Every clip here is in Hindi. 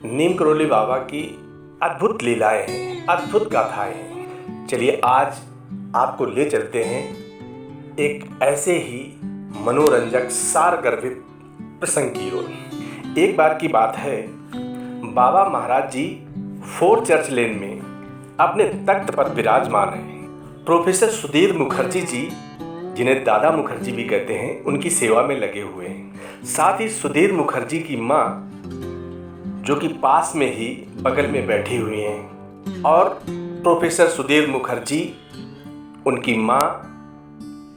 नीम करोली बाबा की अद्भुत लीलाएं हैं, अद्भुत गाथाएं हैं। चलिए आज आपको ले चलते हैं एक ऐसे ही मनोरंजक सार गर्भित प्रसंग की ओर। एक बार की बात है, बाबा महाराज जी फोर्ट चर्च लेन में अपने तख्त पर विराजमान हैं। प्रोफेसर सुधीर मुखर्जी जी, जिन्हें दादा मुखर्जी भी कहते हैं, उनकी सेवा में लगे हुए हैं। साथ ही सुधीर मुखर्जी की माँ, जो कि पास में ही बगल में बैठी हुई हैं, और प्रोफेसर सुधीर मुखर्जी, उनकी माँ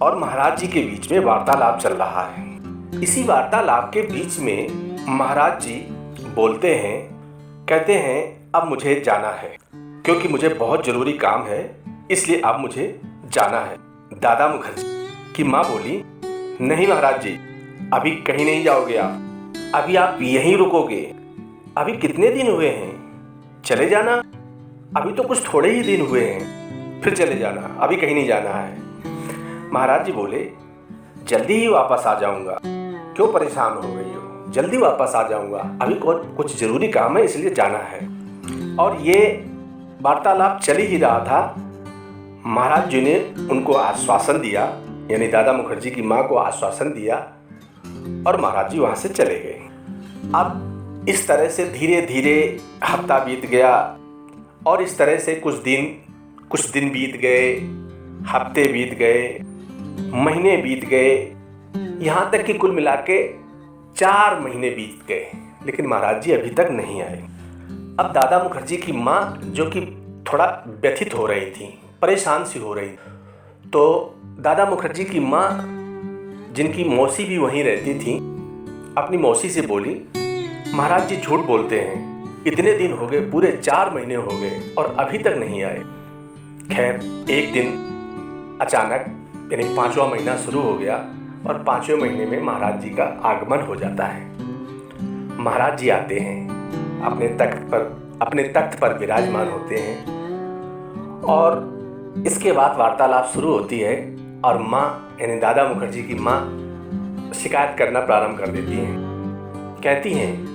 और महाराज जी के बीच में वार्तालाप चल रहा है। इसी वार्तालाप के बीच में महाराज जी बोलते हैं, कहते हैं अब मुझे जाना है क्योंकि मुझे बहुत ज़रूरी काम है, इसलिए अब मुझे जाना है। दादा मुखर्जी की माँ बोली, नहीं महाराज जी, अभी कहीं नहीं जाओगे आप, अभी आप यहीं रुकोगे। अभी कितने दिन हुए हैं, चले जाना। अभी तो कुछ थोड़े ही दिन हुए हैं, फिर चले जाना, अभी कहीं नहीं जाना है। महाराज जी बोले, जल्दी ही वापस आ जाऊंगा, क्यों परेशान हो गई हो, जल्दी वापस आ जाऊंगा, अभी कुछ ज़रूरी काम है इसलिए जाना है। और ये वार्तालाप चल ही रहा था। महाराज जी ने उनको आश्वासन दिया, यानी दादा मुखर्जी की माँ को आश्वासन दिया, और महाराज जी वहाँ से चले गए। अब इस तरह से धीरे धीरे हफ्ता बीत गया, और इस तरह से कुछ दिन बीत गए, हफ्ते बीत गए, महीने बीत गए, यहाँ तक कि कुल मिला के 4 महीने बीत गए, लेकिन महाराज जी अभी तक नहीं आए। अब दादा मुखर्जी की माँ, जो कि थोड़ा व्यथित हो रही थी, परेशान सी हो रही, तो दादा मुखर्जी की माँ, जिनकी मौसी भी वहीं रहती थी, अपनी मौसी से बोली, महाराज जी झूठ बोलते हैं, इतने दिन हो गए, पूरे 4 महीने हो गए और अभी तक नहीं आए। खैर, एक दिन अचानक, यानी 5वां महीना शुरू हो गया और 5वें महीने में महाराज जी का आगमन हो जाता है। महाराज जी आते हैं, अपने तख्त पर विराजमान होते हैं, और इसके बाद वार्तालाप शुरू होती है, और माँ, यानी दादा मुखर्जी की माँ, शिकायत करना प्रारंभ कर देती हैं। कहती हैं,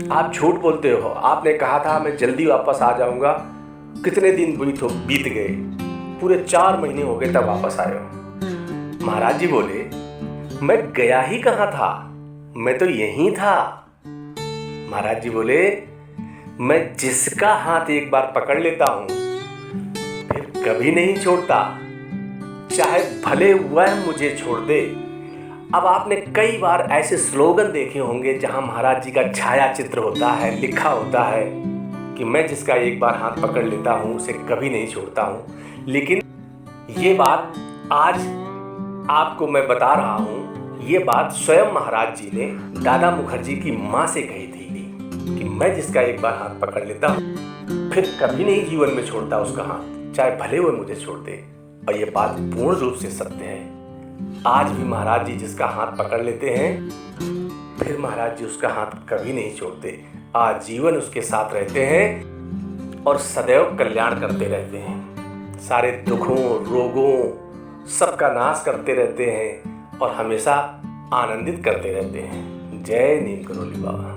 आप झूठ बोलते हो, आपने कहा था मैं जल्दी वापस आ जाऊंगा, कितने दिन बीत गए, पूरे 4 महीने हो गए तब वापस आए हो। महाराज जी बोले, मैं गया ही कहाँ था, मैं तो यहीं था। महाराज जी बोले, मैं जिसका हाथ एक बार पकड़ लेता हूँ फिर कभी नहीं छोड़ता, चाहे भले वह मुझे छोड़ दे। अब आपने कई बार ऐसे स्लोगन देखे होंगे जहां महाराज जी का छाया चित्र होता है, लिखा होता है कि मैं जिसका एक बार हाथ पकड़ लेता हूं उसे कभी नहीं छोड़ता हूं। लेकिन ये बात आज आपको मैं बता रहा हूं, ये बात स्वयं महाराज जी ने दादा मुखर्जी की माँ से कही थी कि मैं जिसका एक बार हाथ पकड़ लेता हूं फिर कभी नहीं जीवन में छोड़ता उसका हाथ, चाहे भले वह मुझे छोड़ दे। और ये बात पूर्ण रूप से सत्य है। आज भी महाराज जी जिसका हाथ पकड़ लेते हैं, फिर महाराज जी उसका हाथ कभी नहीं छोड़ते, आजीवन उसके साथ रहते हैं और सदैव कल्याण करते रहते हैं, सारे दुखों, रोगों, सबका नाश करते रहते हैं और हमेशा आनंदित करते रहते हैं। जय नीम करोली बाबा।